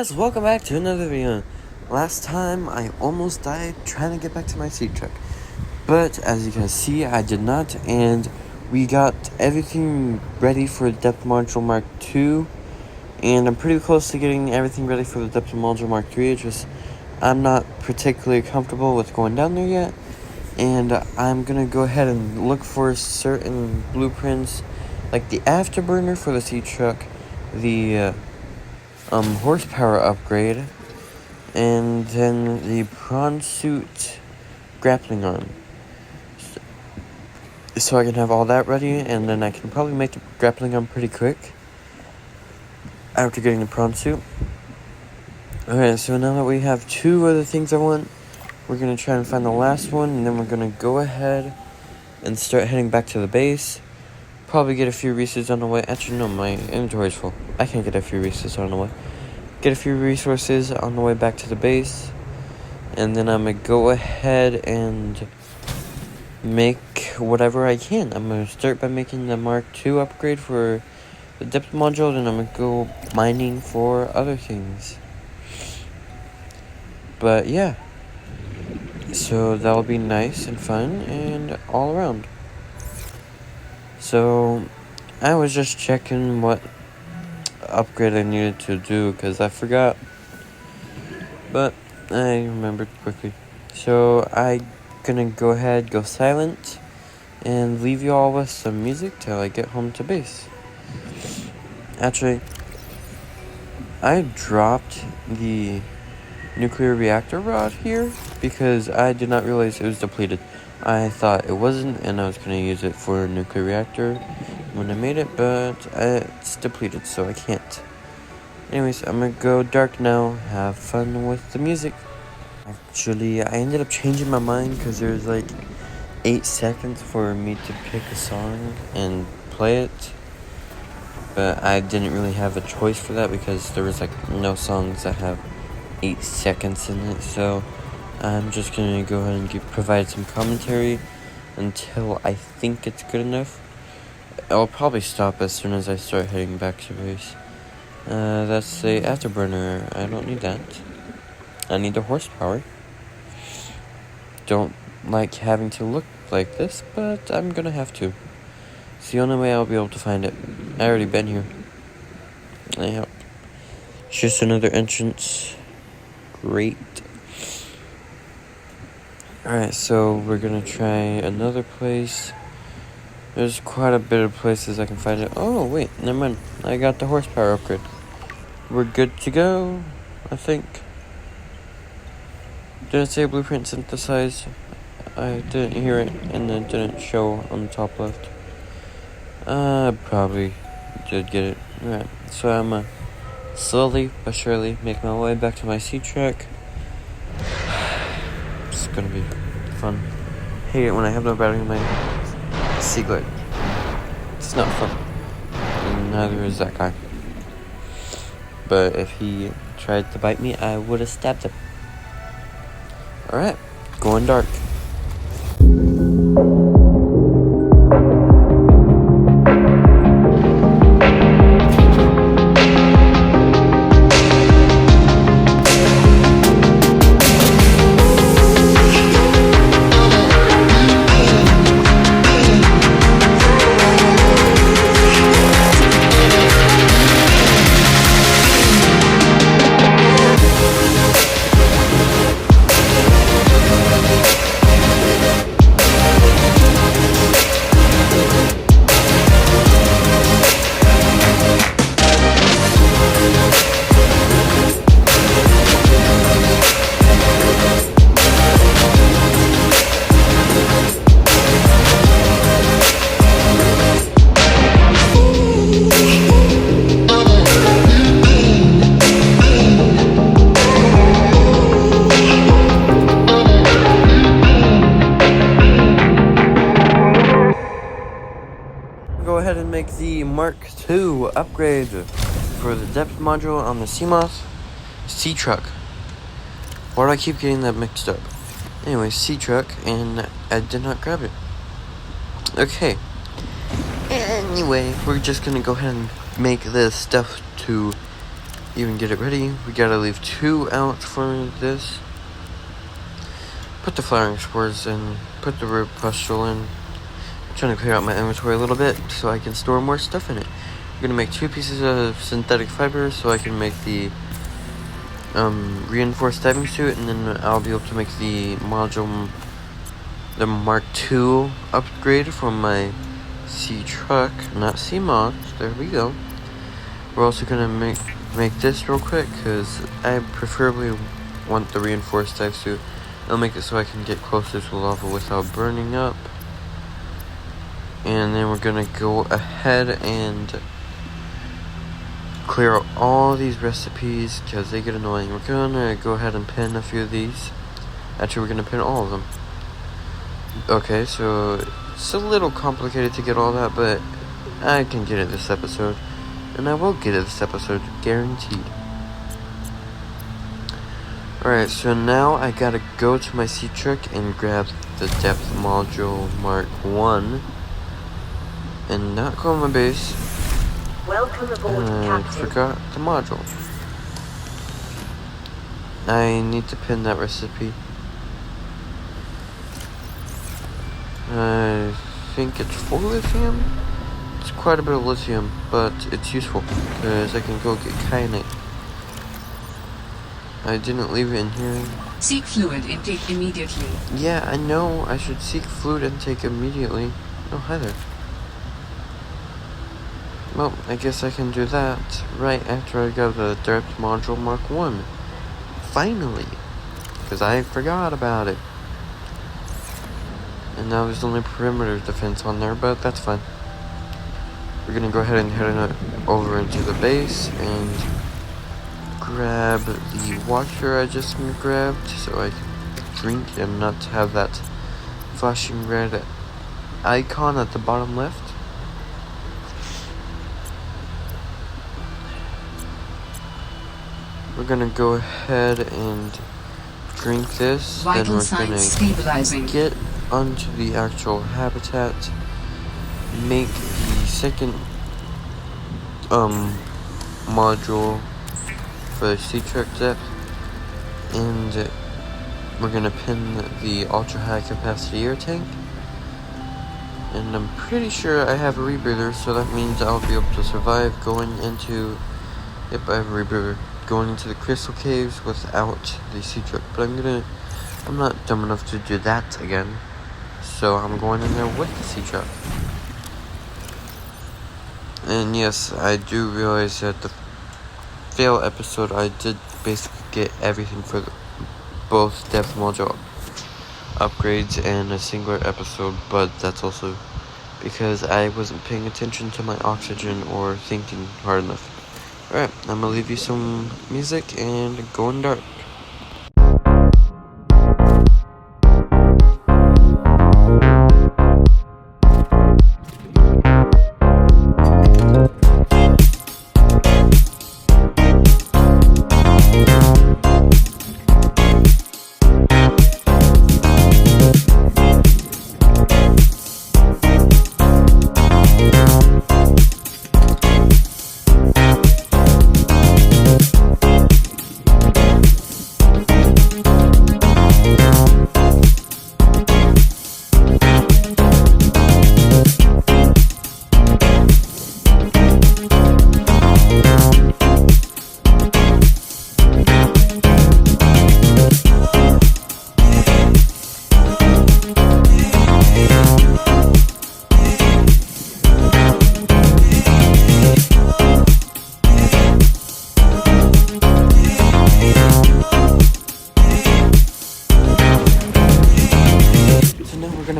guys, welcome back to another video. Last time I almost died trying to get back to my sea truck, but as you can see I did not, and we got everything ready for Depth Module Mark II, and I'm pretty close to getting everything ready for the Depth Module Mark III. It's just I'm not particularly comfortable with going down there yet, and I'm gonna go ahead and look for certain blueprints like the afterburner for the sea truck, the horsepower upgrade, and then the prawn suit grappling arm. So I can have all that ready, and then I can probably make the grappling arm pretty quick after getting the prawn suit. Alright, so now that we have two of the things I want, we're going to try and find the last one, and then we're going to go ahead and start heading back to the base. Probably get a few resources on the way. Actually, no, my inventory's full. I can't get a few resources on the way. Get a few resources on the way back to the base. And then I'm going to go ahead and make whatever I can. I'm going to start by making the Mark II upgrade for the depth module. Then I'm going to go mining for other things. But yeah. So that'll be nice and fun and all around. So, I was just checking what upgrade I needed to do because I forgot, but I remembered quickly. So, I'm gonna go ahead, go silent, and leave you all with some music till I get home to base. Actually, I dropped the nuclear reactor rod here because I did not realize it was depleted. I thought it wasn't, and I was going to use it for a nuclear reactor when I made it, but it's depleted, so I can't. Anyways, I'm going to go dark now, have fun with the music. Actually, I ended up changing my mind because there's like 8 seconds for me to pick a song and play it. But I didn't really have a choice for that because there was like no songs that have 8 seconds in it, so I'm just gonna go ahead and provide some commentary until I think it's good enough. I'll probably stop as soon as I start heading back to base. That's the afterburner. I don't need that. I need the horsepower. Don't like having to look like this, but I'm gonna have to. It's the only way I'll be able to find it. I already been here. Yeah. It's just another entrance. Great. Alright, so we're gonna try another place. There's quite a bit of places I can find it. Oh, wait, never mind. I got the horsepower upgrade. We're good to go, I think. Did it say blueprint synthesized? I didn't hear it, and it didn't show on the top left. Probably did get it. Alright, so I'm slowly but surely make my way back to my sea truck. It's gonna be fun. Hate it when I have no battery in my sea glide. It's not fun. And neither is that guy. But if he tried to bite me, I would have stabbed him. Alright, going dark. Go ahead and make the Mark II upgrade for the depth module on the Seamoth sea truck. Why do I keep getting that mixed up? Anyway, sea truck, and I did not grab it. Okay. Anyway, we're just gonna go ahead and make this stuff to even get it ready, we gotta leave 2 out for this. Put the flowering spores in, put the root pustule in. I'm trying to clear out my inventory a little bit so I can store more stuff in it. I'm gonna make 2 pieces of synthetic fiber so I can make the reinforced diving suit, and then I'll be able to make the module, the Mark II upgrade from my sea truck, not sea moth. There we go. We're also gonna make this real quick because I preferably want the reinforced dive suit. I'll make it so I can get closer to lava without burning up. And then we're gonna go ahead and clear out all these recipes because they get annoying. We're gonna go ahead and pin a few of these. Actually, we're gonna pin all of them. Okay, so it's a little complicated to get all that, but I can get it this episode. And I will get it this episode, guaranteed. Alright, so now I gotta go to my sea truck and grab the depth module Mark 1. And not go on my base. Welcome aboard, I Captain. forgot the module. I need to pin that recipe. I think it's 4 lithium. It's quite a bit of lithium, but it's useful because I can go get kyanite. I didn't leave it in here. Seek fluid intake immediately. Yeah, I know. I should seek fluid intake immediately. Oh, hi there. Well, I guess I can do that right after I got the depth module Mark 1. Finally. Because I forgot about it. And now there's only perimeter defense on there, but that's fine. We're gonna go ahead and head over into the base and grab the water I just grabbed so I can drink and not have that flashing red icon at the bottom left. We're gonna go ahead and drink this, Vital then we're signs gonna stabilizing. get onto the actual habitat, make the second module for the sea truck depth, and we're gonna pin the ultra high capacity air tank. And I'm pretty sure I have a rebreather, so that means I'll be able to survive going into, yep, I have a rebreather, going into the crystal caves without the sea truck. But I'm not dumb enough to do that again, so I'm going in there with the sea truck. And yes, I do realize that the fail episode, I did basically get everything for both depth module upgrades in a singular episode, but that's also because I wasn't paying attention to my oxygen or thinking hard enough. Alright, I'm gonna leave you some music and going dark.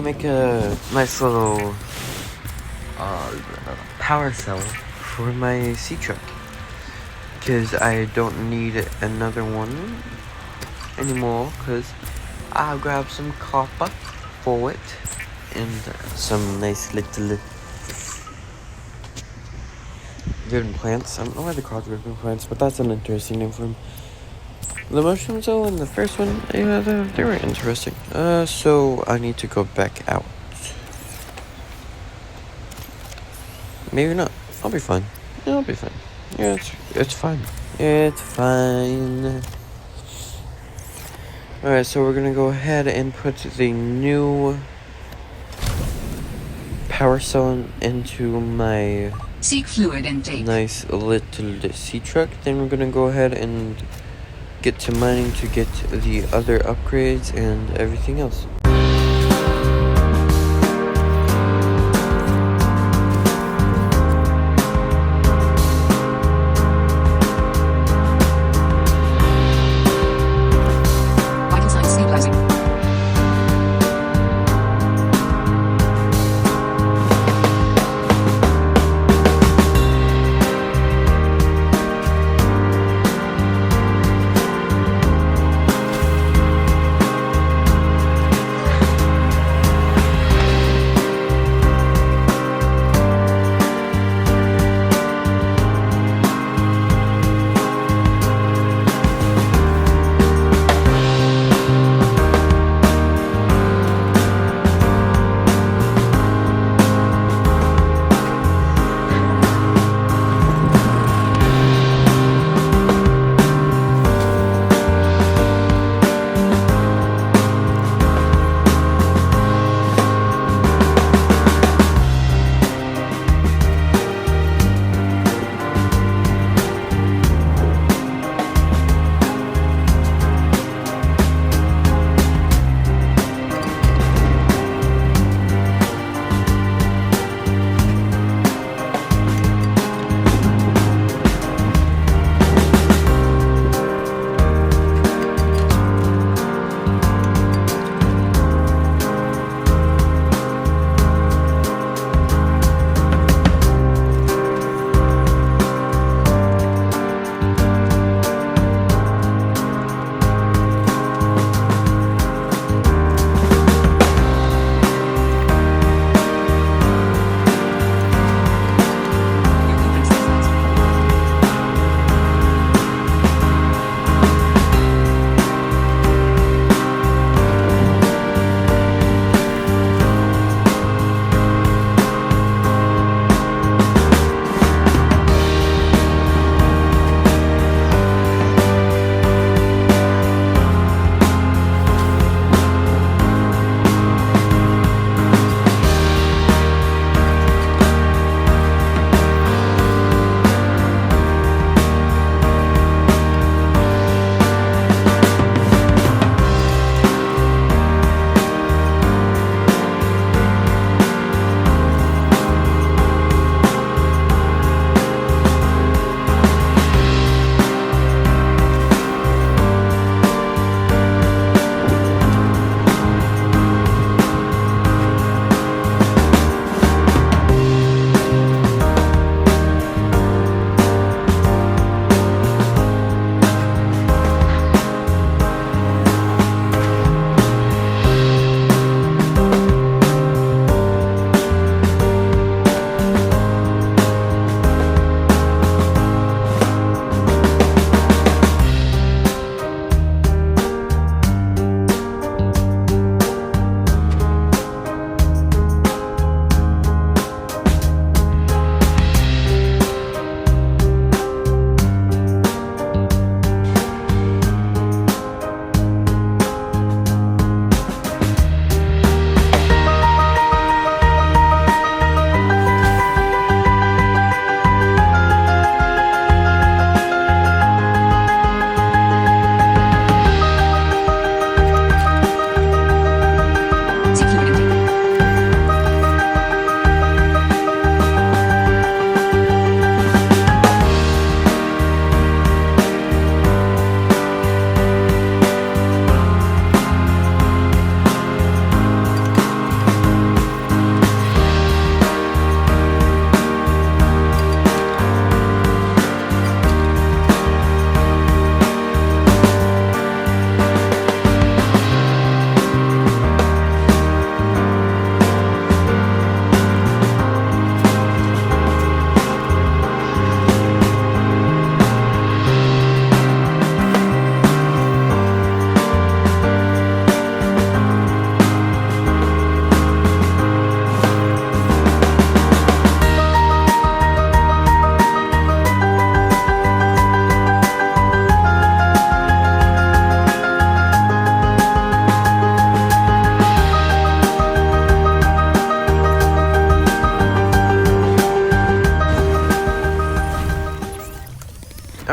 Make a nice little power cell for my sea truck because I don't need another one anymore because I'll grab some copper for it and some nice little ribbon plants. I don't know why they're called ribbon plants, but that's an interesting name for them. The mushrooms, though, in the first one, yeah, they were interesting. So I need to go back out. Maybe not. I'll be fine. Yeah, I'll be fine. Yeah, it's fine. It's fine. Alright, so we're gonna go ahead and put the new power cell into my Seek fluid intake. nice little sea truck. Then we're gonna go ahead and get to mining to get the other upgrades and everything else. Vital signs stabilizing.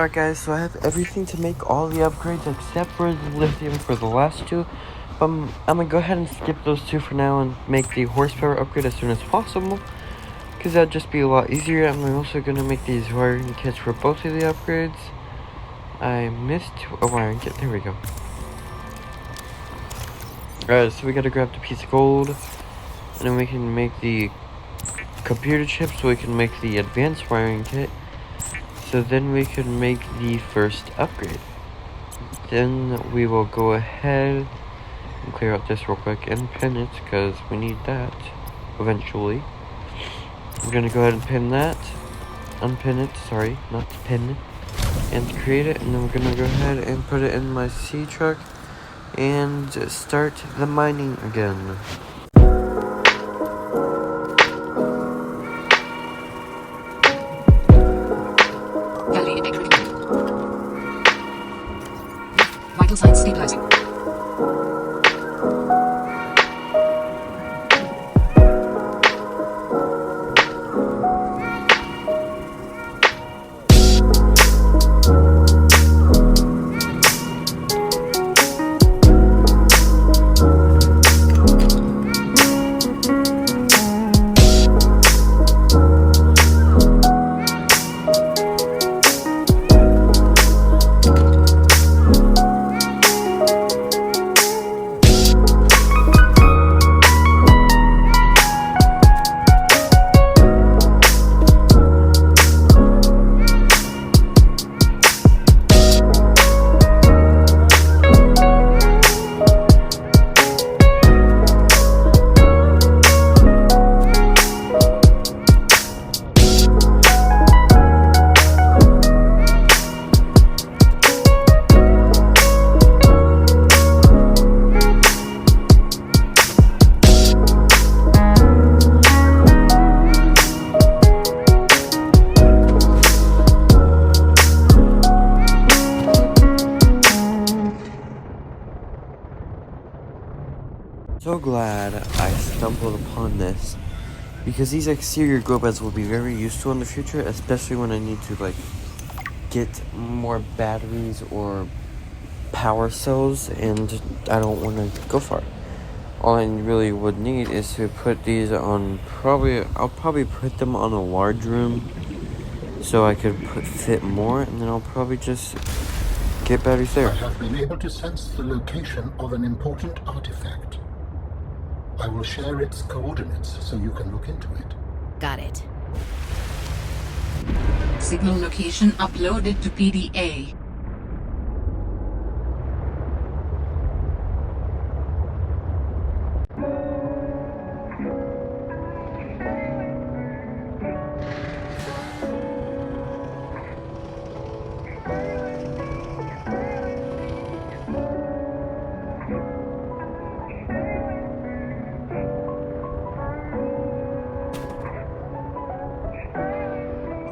Alright guys, so I have everything to make all the upgrades except for the lithium for the last two. But I'm gonna go ahead and skip those two for now and make the horsepower upgrade as soon as possible, because that'd just be a lot easier. I'm also gonna make these wiring kits for both of the upgrades. I missed a wiring kit, there we go. Alright, so we gotta grab the piece of gold, and then we can make the computer chip so we can make the advanced wiring kit. So then we can make the first upgrade. Then we will go ahead and clear out this real quick and pin it, because we need that eventually. I'm gonna go ahead and pin that, unpin it, sorry, not pin it, and create it, and then we're gonna go ahead and put it in my C truck and start the mining again. Vital signs stabilizing. So glad I stumbled upon this, because these exterior glow pads will be very useful in the future, especially when I need to like get more batteries or power cells and I don't want to go far. All I really would need is to put these on, I'll probably put them on a large room so I could fit more, and then I'll probably just get batteries there. I have been able to sense the location of an important artifact. I will share its coordinates so you can look into it. Got it. Signal location uploaded to PDA.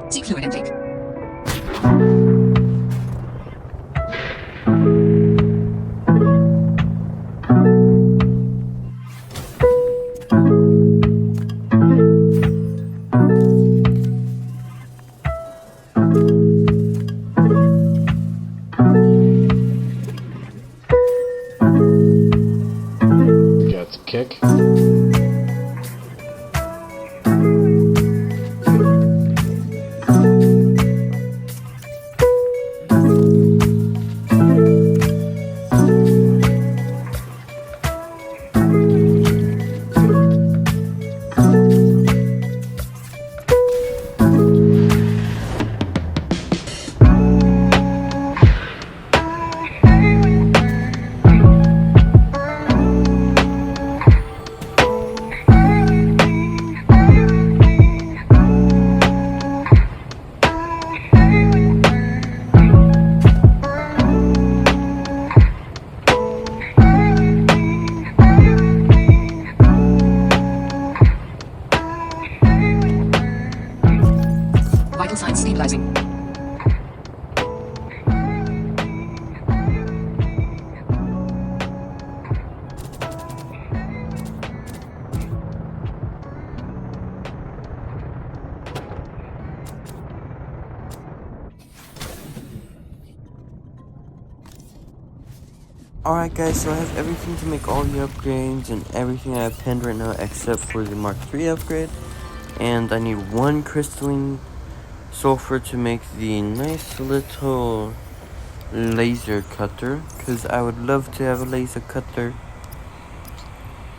Seek fluid intake. Gets kick. Vital signs stabilizing. Alright guys, so I have everything to make all the upgrades and everything I have pinned right now except for the Mark III upgrade. And I need one crystalline sulfur to make the nice little laser cutter, because I would love to have a laser cutter.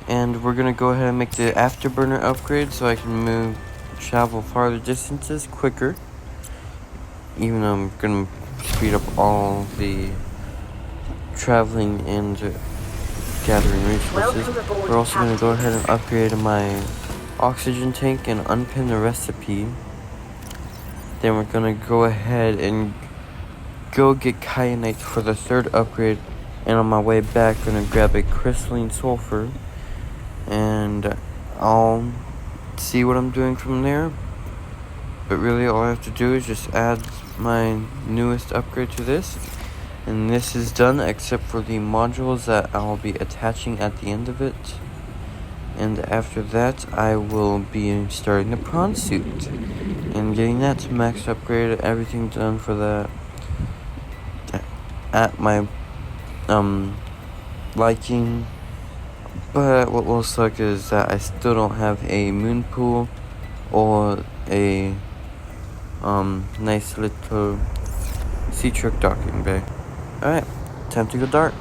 And we're gonna go ahead and make the afterburner upgrade so I can travel farther distances quicker. Even though I'm gonna speed up all the traveling and gathering resources. Welcome aboard, We're also gonna go Captain. ahead and upgrade my oxygen tank and unpin the recipe. Then we're gonna go ahead and go get kyanite for the third upgrade. And on my way back, gonna grab a crystalline sulfur. And I'll see what I'm doing from there. But really all I have to do is just add my newest upgrade to this. And this is done except for the modules that I'll be attaching at the end of it. And after that, I will be starting the prawn suit. And getting that to max upgrade, everything done for that. At my liking. But what will suck is that I still don't have a moon pool or a nice little sea truck docking bay. Alright, time to go dark.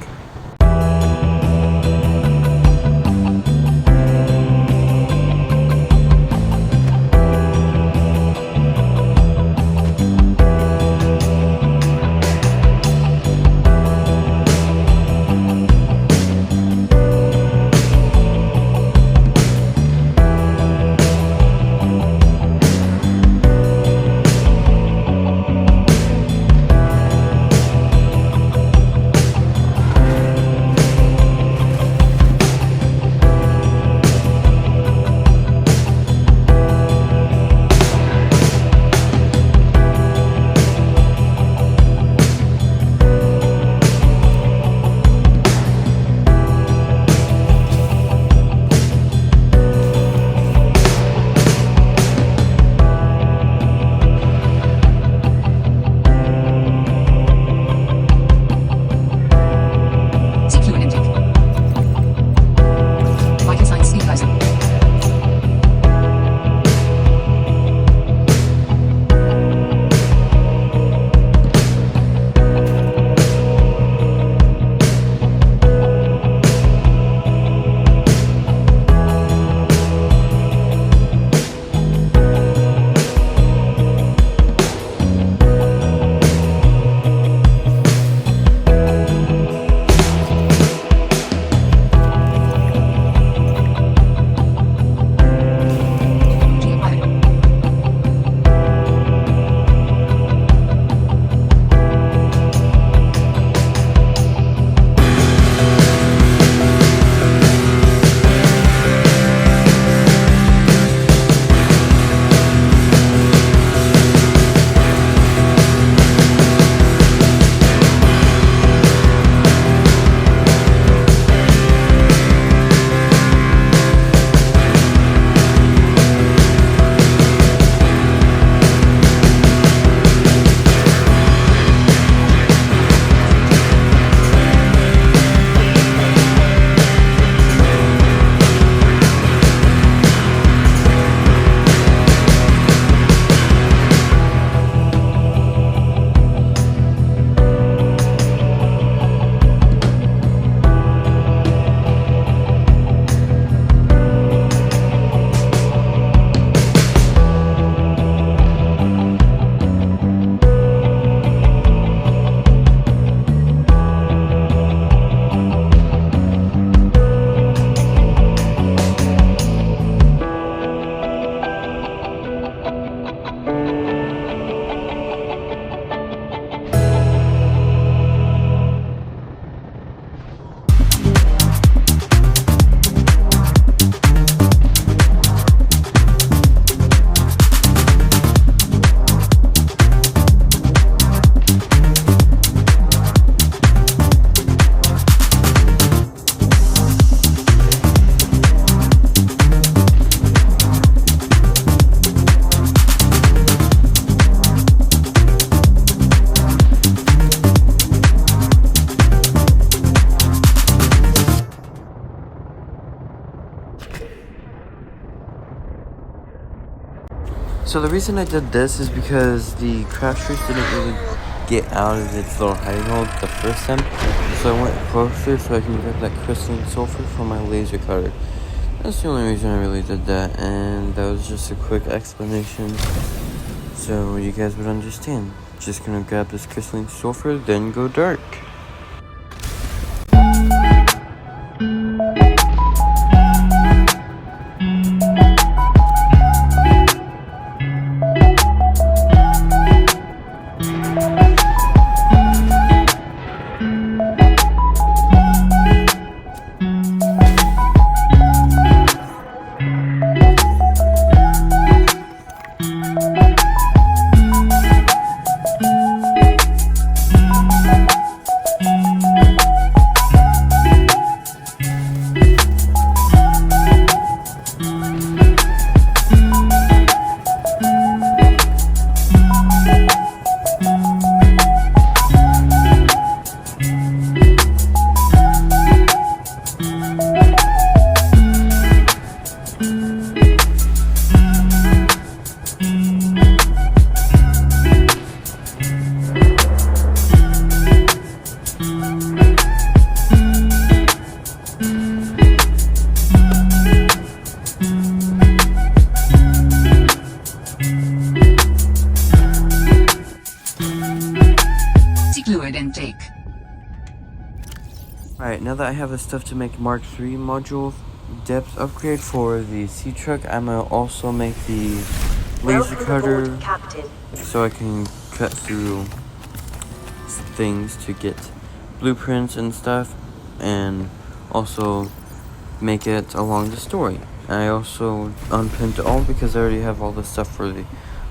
So the reason I did this is because the crash trace didn't really get out of its little hiding hole the first time. So I went closer so I can grab that crystalline sulfur from my laser cutter. That's the only reason I really did that, and that was just a quick explanation so you guys would understand. Just gonna grab this crystalline sulfur, then go dark. Fluid intake. Alright, now that I have the stuff to make Mark III module depth upgrade for the sea truck, I'm gonna also make the laser Welcome cutter aboard, Captain. so I can cut through things to get blueprints and stuff, and also make it along the story. I also unpinned all because I already have all the stuff for the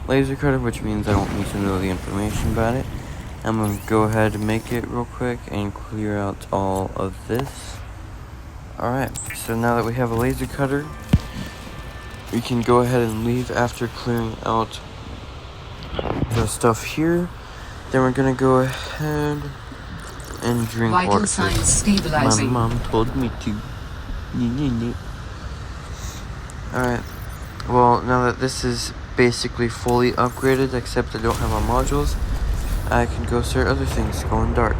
laser cutter, which means I don't need to know the information about it. I'm gonna go ahead and make it real quick and clear out all of this. Alright, so now that we have a laser cutter, we can go ahead and leave after clearing out the stuff here. Then we're gonna go ahead and drink Vital water. signs My stabilizing. mom told me to. Alright, well, now that this is basically fully upgraded, except I don't have my modules, I can go start other things going dark.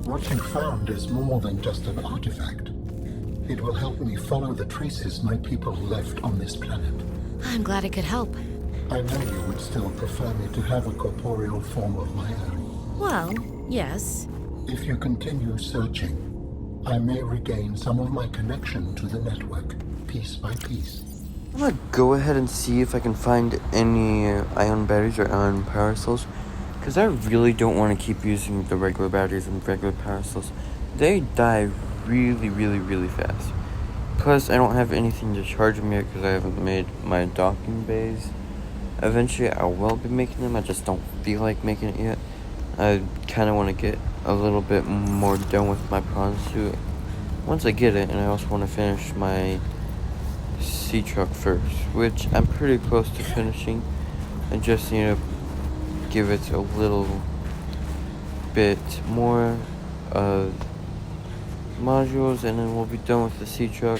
What you found is more than just an artifact. It will help me follow the traces my people left on this planet. I'm glad it could help. I know you would still prefer me to have a corporeal form of my own. Well, yes. If you continue searching, I may regain some of my connection to the network, piece by piece. I'm gonna go ahead and see if I can find any ion batteries or ion power cells, because I really don't want to keep using the regular batteries and regular power cells. They die really, really, really fast. Plus, I don't have anything to charge them yet because I haven't made my docking bays. Eventually, I will be making them. I just don't feel like making it yet. I kind of want to get a little bit more done with my prawn suit once I get it, and I also want to finish my sea truck first, which I'm pretty close to finishing. I just need to give it a little bit more modules, and then we'll be done with the sea truck,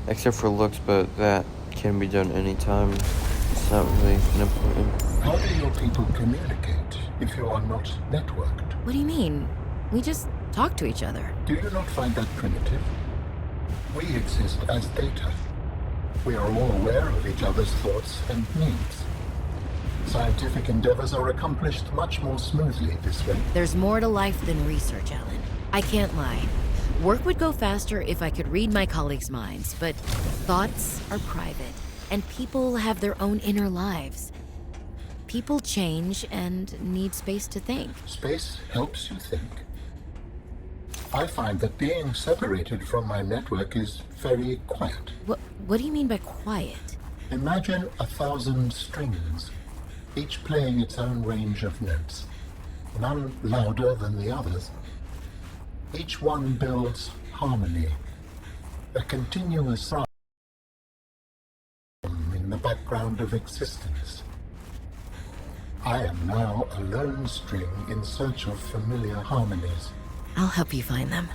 except for looks, but that can be done anytime. It's not really important. How do your people communicate if you are not networked? What do you mean? We just talk to each other. Do you not find that primitive? We exist as data. We are all aware of each other's thoughts and needs. Scientific endeavors are accomplished much more smoothly this way. There's more to life than research, Alan. I can't lie. Work would go faster if I could read my colleagues' minds, but thoughts are private, and people have their own inner lives. People change and need space to think. Space helps you think. I find that being separated from my network is very quiet. What do you mean by quiet? Imagine 1,000 strings, each playing its own range of notes, none louder than the others. Each one builds harmony, a continuous rhyme in the background of existence. I am now a lone string in search of familiar harmonies. I'll help you find them.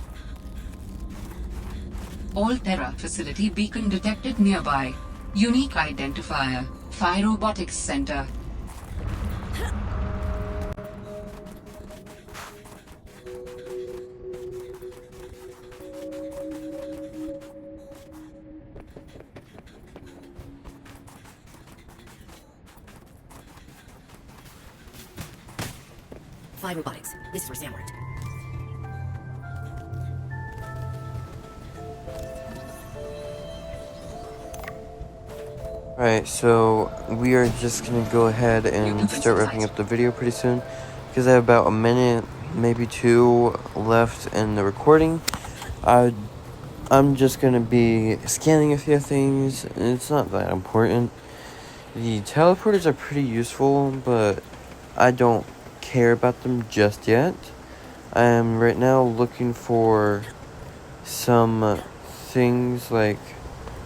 All Terra facility beacon detected nearby. Unique identifier. Phi Robotics Center. Phi Robotics. This is where Sam worked. Alright, so we are just gonna go ahead and start wrapping up the video pretty soon, because I have about a minute, maybe two left in the recording. I'm just gonna be scanning a few things. It's not that important. The teleporters are pretty useful, but I don't care about them just yet. I am right now looking for some things like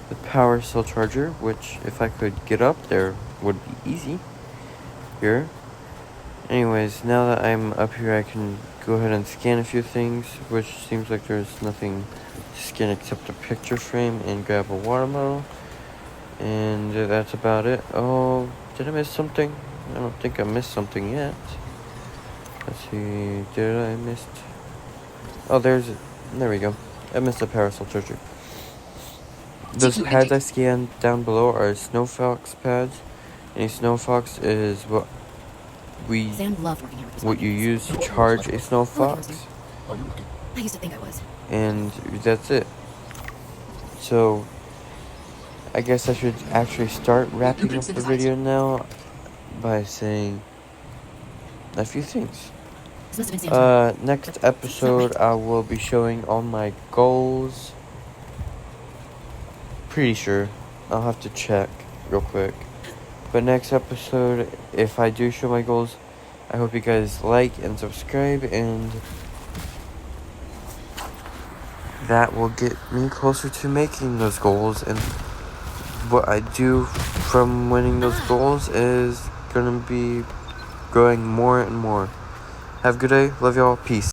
the power cell charger, which if I could get up there would be easy here. Anyways, now that I'm up here, I can go ahead and scan a few things, which seems like there's nothing to scan except a picture frame, and grab a water bottle, and that's about it. Oh, did I miss something? I don't think I missed something yet. Let's see, did I miss? Oh, there we go. I missed the power cell charger. Those pads I scanned down below are Snowfox pads. And a Snowfox is what you use to charge a Snowfox. I used to think I was. And that's it. So I guess I should actually start wrapping up the video now by saying a few things. Next episode I will be showing all my goals. Pretty sure. I'll have to check real quick. But next episode, if I do show my goals, I hope you guys like and subscribe, and that will get me closer to making those goals. And what I do from winning those goals is gonna be growing more and more. Have a good day. Love y'all. Peace.